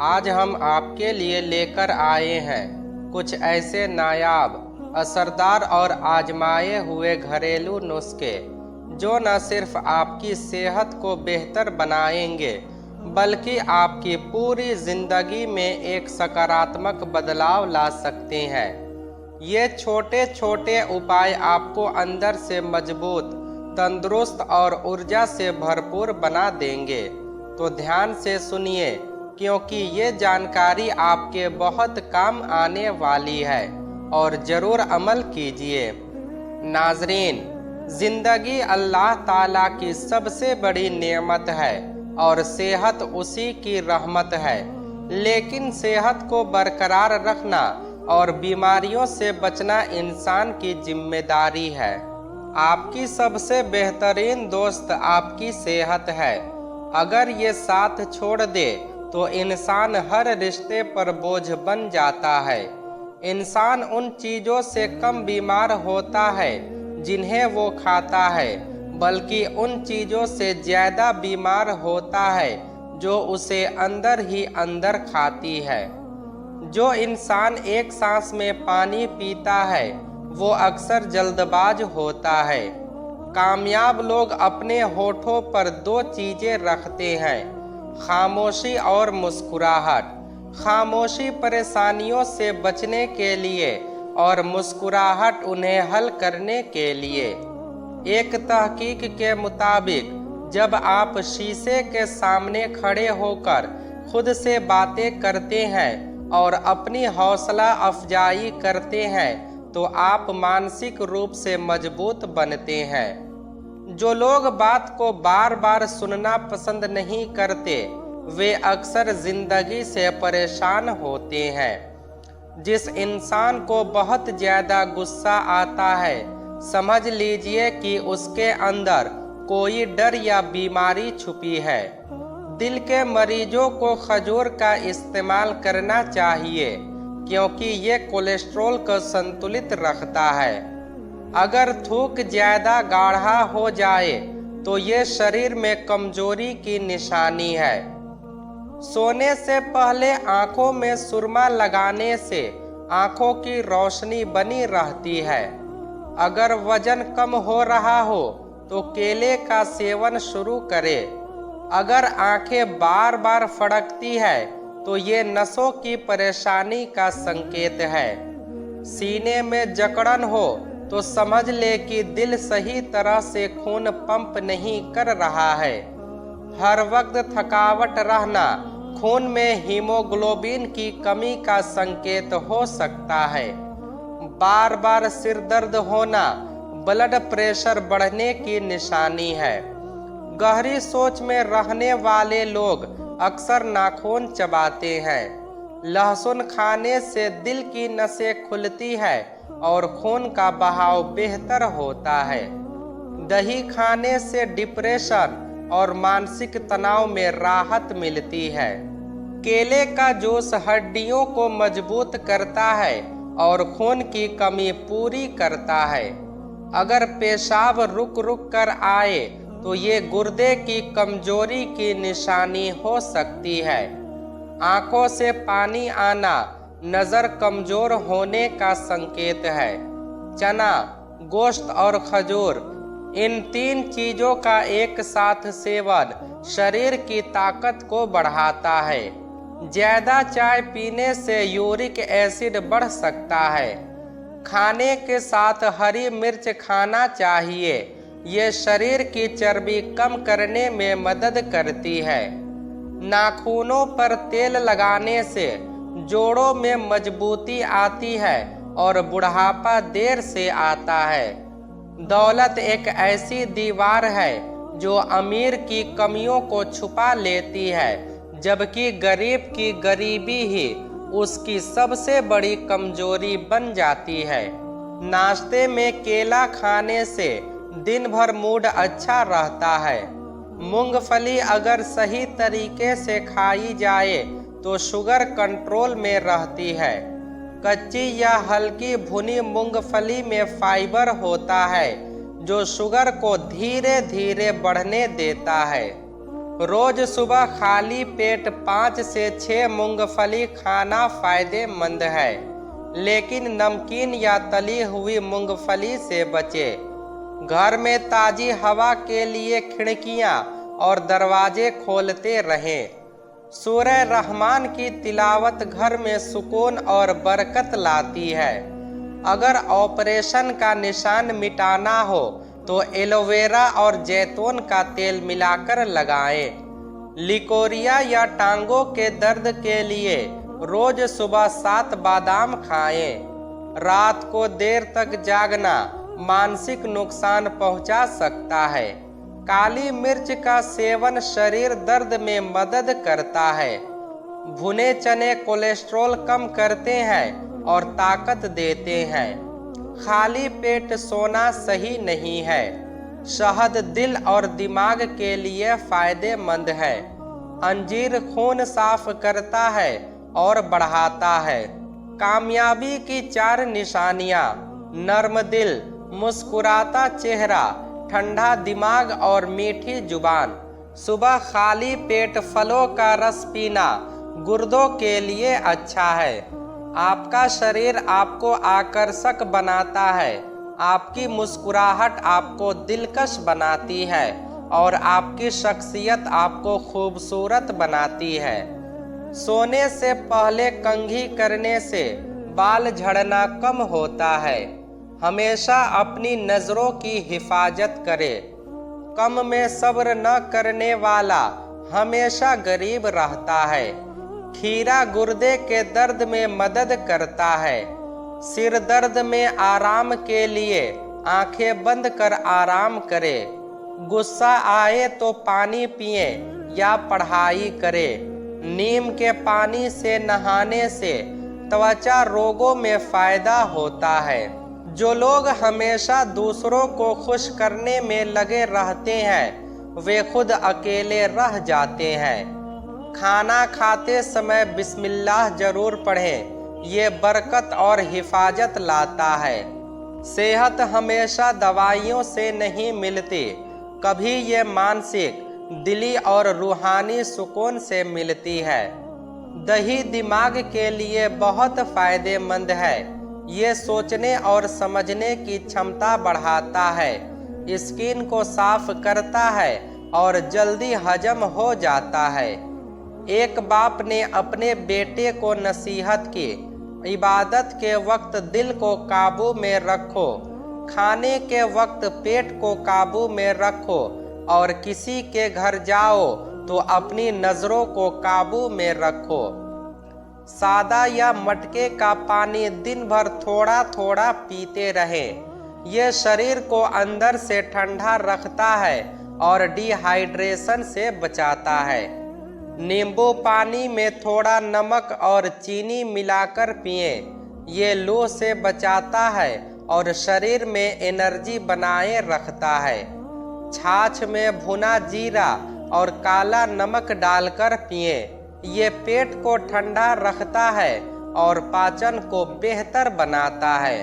आज हम आपके लिए लेकर आए हैं कुछ ऐसे नायाब, असरदार और आजमाए हुए घरेलू नुस्खे जो न सिर्फ आपकी सेहत को बेहतर बनाएंगे बल्कि आपकी पूरी जिंदगी में एक सकारात्मक बदलाव ला सकते हैं। ये छोटे छोटे उपाय आपको अंदर से मजबूत, तंदुरुस्त और ऊर्जा से भरपूर बना देंगे। तो ध्यान से सुनिए, क्योंकि ये जानकारी आपके बहुत काम आने वाली है और ज़रूर अमल कीजिए। नाजरीन, जिंदगी अल्लाह ताला की सबसे बड़ी नेमत है और सेहत उसी की रहमत है। लेकिन सेहत को बरकरार रखना और बीमारियों से बचना इंसान की जिम्मेदारी है। आपकी सबसे बेहतरीन दोस्त आपकी सेहत है। अगर ये साथ छोड़ दे तो इंसान हर रिश्ते पर बोझ बन जाता है। इंसान उन चीज़ों से कम बीमार होता है जिन्हें वो खाता है, बल्कि उन चीज़ों से ज़्यादा बीमार होता है जो उसे अंदर ही अंदर खाती है। जो इंसान एक सांस में पानी पीता है वो अक्सर जल्दबाज होता है। कामयाब लोग अपने होठों पर दो चीज़ें रखते हैं, खामोशी और मुस्कुराहट। खामोशी परेशानियों से बचने के लिए और मुस्कुराहट उन्हें हल करने के लिए। एक तहकीक के मुताबिक जब आप शीशे के सामने खड़े होकर खुद से बातें करते हैं और अपनी हौसला अफजाई करते हैं तो आप मानसिक रूप से मजबूत बनते हैं। जो लोग बात को बार बार सुनना पसंद नहीं करते वे अक्सर जिंदगी से परेशान होते हैं। जिस इंसान को बहुत ज़्यादा गुस्सा आता है, समझ लीजिए कि उसके अंदर कोई डर या बीमारी छुपी है। दिल के मरीजों को खजूर का इस्तेमाल करना चाहिए क्योंकि ये कोलेस्ट्रॉल को संतुलित रखता है। अगर थूक ज़्यादा गाढ़ा हो जाए तो ये शरीर में कमजोरी की निशानी है। सोने से पहले आंखों में सुरमा लगाने से आंखों की रोशनी बनी रहती है। अगर वजन कम हो रहा हो तो केले का सेवन शुरू करें। अगर आंखें बार बार फड़कती है तो ये नसों की परेशानी का संकेत है। सीने में जकड़न हो तो समझ ले कि दिल सही तरह से खून पंप नहीं कर रहा है। हर वक्त थकावट रहना खून में हीमोग्लोबिन की कमी का संकेत हो सकता है। बार बार सिर दर्द होना ब्लड प्रेशर बढ़ने की निशानी है। गहरी सोच में रहने वाले लोग अक्सर नाखून चबाते हैं। लहसुन खाने से दिल की नसें खुलती है और खून का बहाव बेहतर होता है। दही खाने से डिप्रेशन और मानसिक तनाव में राहत मिलती है। केले का जूस हड्डियों को मजबूत करता है और खून की कमी पूरी करता है। अगर पेशाब रुक रुक कर आए तो ये गुर्दे की कमजोरी की निशानी हो सकती है। आंखों से पानी आना नज़र कमजोर होने का संकेत है। चना, गोश्त और खजूर, इन 3 चीज़ों का एक साथ सेवन शरीर की ताकत को बढ़ाता है। ज़्यादा चाय पीने से यूरिक एसिड बढ़ सकता है। खाने के साथ हरी मिर्च खाना चाहिए। ये शरीर की चर्बी कम करने में मदद करती है। नाखूनों पर तेल लगाने से जोड़ों में मजबूती आती है और बुढ़ापा देर से आता है। दौलत एक ऐसी दीवार है जो अमीर की कमियों को छुपा लेती है, जबकि गरीब की गरीबी ही उसकी सबसे बड़ी कमजोरी बन जाती है। नाश्ते में केला खाने से दिन भर मूड अच्छा रहता है। मूंगफली अगर सही तरीके से खाई जाए तो शुगर कंट्रोल में रहती है। कच्ची या हल्की भुनी मूंगफली में फाइबर होता है जो शुगर को धीरे धीरे बढ़ने देता है। रोज सुबह खाली पेट 5 से 6 मूंगफली खाना फायदेमंद है, लेकिन नमकीन या तली हुई मूंगफली से बचें। घर में ताजी हवा के लिए खिड़कियां और दरवाजे खोलते रहें। सूरह रहमान की तिलावत घर में सुकून और बरकत लाती है। अगर ऑपरेशन का निशान मिटाना हो तो एलोवेरा और जैतून का तेल मिलाकर लगाएं। लिकोरिया या टांगों के दर्द के लिए रोज सुबह 7 बादाम खाएं। रात को देर तक जागना मानसिक नुकसान पहुंचा सकता है। काली मिर्च का सेवन शरीर दर्द में मदद करता है। भुने चने कोलेस्ट्रॉल कम करते हैं और ताकत देते हैं। खाली पेट सोना सही नहीं है। शहद दिल और दिमाग के लिए फायदेमंद है। अंजीर खून साफ करता है और बढ़ाता है। कामयाबी की 4 निशानियां: नर्म दिल, मुस्कुराता चेहरा, ठंडा दिमाग और मीठी जुबान। सुबह खाली पेट फलों का रस पीना गुर्दों के लिए अच्छा है। आपका शरीर आपको आकर्षक बनाता है। आपकी मुस्कुराहट आपको दिलकश बनाती है और आपकी शख्सियत आपको खूबसूरत बनाती है। सोने से पहले कंघी करने से बाल झड़ना कम होता है। हमेशा अपनी नज़रों की हिफाजत करे। कम में सब्र न करने वाला हमेशा गरीब रहता है। खीरा गुर्दे के दर्द में मदद करता है। सिर दर्द में आराम के लिए आंखें बंद कर आराम करें। गुस्सा आए तो पानी पिए या पढ़ाई करें। नीम के पानी से नहाने से त्वचा रोगों में फायदा होता है। जो लोग हमेशा दूसरों को खुश करने में लगे रहते हैं वे खुद अकेले रह जाते हैं। खाना खाते समय बिस्मिल्लाह जरूर पढ़ें। ये बरकत और हिफाजत लाता है। सेहत हमेशा दवाइयों से नहीं मिलती, कभी ये मानसिक, दिली और रूहानी सुकून से मिलती है। दही दिमाग के लिए बहुत फायदेमंद है। ये सोचने और समझने की क्षमता बढ़ाता है। स्किन को साफ करता है और जल्दी हजम हो जाता है। एक बाप ने अपने बेटे को नसीहत की, इबादत के वक्त दिल को काबू में रखो, खाने के वक्त पेट को काबू में रखो और किसी के घर जाओ तो अपनी नज़रों को काबू में रखो। सादा या मटके का पानी दिन भर थोड़ा थोड़ा पीते रहें। यह शरीर को अंदर से ठंडा रखता है और डिहाइड्रेशन से बचाता है। नींबू पानी में थोड़ा नमक और चीनी मिलाकर पिएं। ये लू से बचाता है और शरीर में एनर्जी बनाए रखता है। छाछ में भुना जीरा और काला नमक डालकर पिएं। ये पेट को ठंडा रखता है और पाचन को बेहतर बनाता है।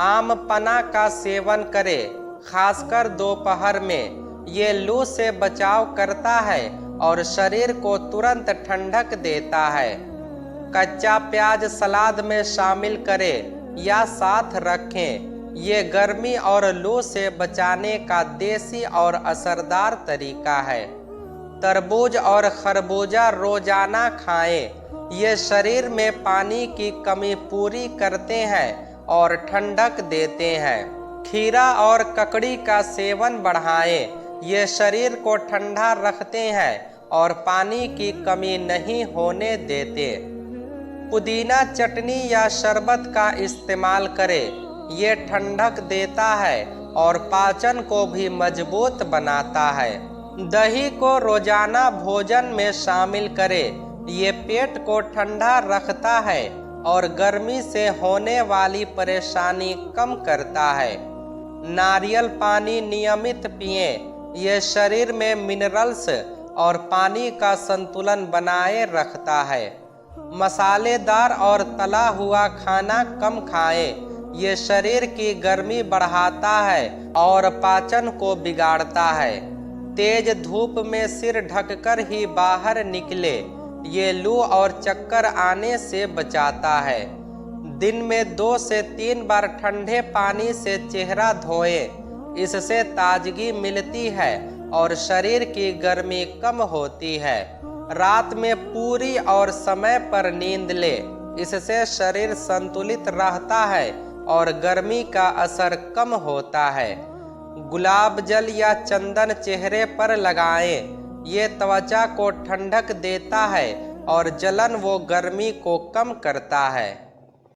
आम पन्ना का सेवन करें, खासकर दोपहर में। ये लू से बचाव करता है और शरीर को तुरंत ठंडक देता है। कच्चा प्याज सलाद में शामिल करें या साथ रखें। ये गर्मी और लू से बचाने का देसी और असरदार तरीका है। तरबूज और खरबूजा रोजाना खाएं। ये शरीर में पानी की कमी पूरी करते हैं और ठंडक देते हैं। खीरा और ककड़ी का सेवन बढ़ाएं। ये शरीर को ठंडा रखते हैं और पानी की कमी नहीं होने देते। पुदीना चटनी या शरबत का इस्तेमाल करें। ये ठंडक देता है और पाचन को भी मजबूत बनाता है। दही को रोजाना भोजन में शामिल करें। ये पेट को ठंडा रखता है और गर्मी से होने वाली परेशानी कम करता है। नारियल पानी नियमित पिएं। ये शरीर में मिनरल्स और पानी का संतुलन बनाए रखता है। मसालेदार और तला हुआ खाना कम खाएं। ये शरीर की गर्मी बढ़ाता है और पाचन को बिगाड़ता है। तेज धूप में सिर ढककर ही बाहर निकले, ये लू और चक्कर आने से बचाता है। दिन में 2 से 3 बार ठंडे पानी से चेहरा धोएं, इससे ताजगी मिलती है और शरीर की गर्मी कम होती है। रात में पूरी और समय पर नींद ले, इससे शरीर संतुलित रहता है और गर्मी का असर कम होता है। गुलाब जल या चंदन चेहरे पर लगाएं, ये त्वचा को ठंडक देता है और जलन व गर्मी को कम करता है।